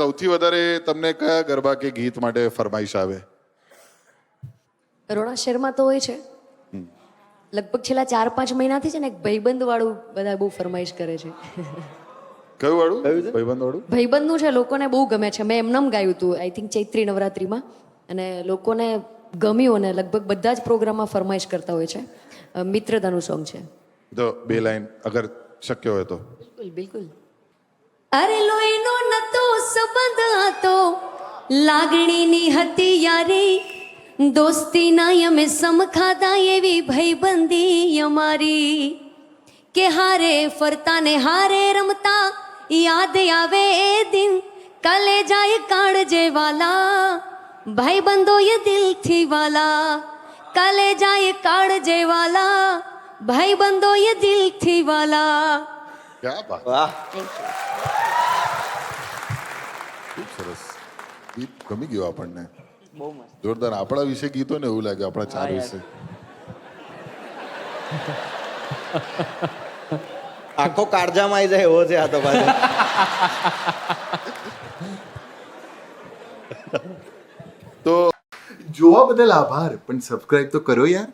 સૌથી વધારે તમને કયા ગરબા કે ગીત માટે ફરમાઈશ આવે? રોણા શહેરમાં તો હોય છે લગભગ છેલ્લા 4-5 મહિનાથી છે ને એક ભાઈબંધ વાળું બધા બહુ ફરમાઈશ કરે છે. કયું વાળું? ભાઈબંધ વાળું? ભાઈબંધનું છે, લોકોને બહુ ગમે છે. મેં એમનેમ ગાયું હતું આઈ થિંક ચૈત્રી નવરાત્રિમાં, અને લોકોને ગમ્યું અને લગભગ બધા જ પ્રોગ્રામમાં ફરમાઈશ કરતા હોય છે. મિત્રતાનું સોંગ છે. તો 2 લાઈન અગર શક્ય હોય તો. બિલકુલ બિલકુલ. અરે લોહીનો નતો સંબંધ હતો, લાગણીની હતી યારી, દોસ્તીના અમે સમખાતા એવી ભાઈબંધી અમારી, કે હારે ફરતા ને હારે રમતા યાદ આવે એ દિન, કાલે જાય કાળજે વાલા, ભાઈબંધો એ દિલથી વાલા, કાલે જાય કાળજે વાલા, ભાઈબંધો એ દિલથી વાલા. ક્યાં બાત, વાહ. ખૂબ સરસ ગીત, ગમી ગયું આપણને. બહુ મસ્ત. જોરદાર. આપણા વિશે ગીત હોય ને એવું લાગે, આપણા 4 વિશે. આખો કાળજામાં આવી જાય એવો છે આ તો પાછો. તો જોવા બદલ આભાર, પણ સબસ્ક્રાઇબ તો કરો યાર.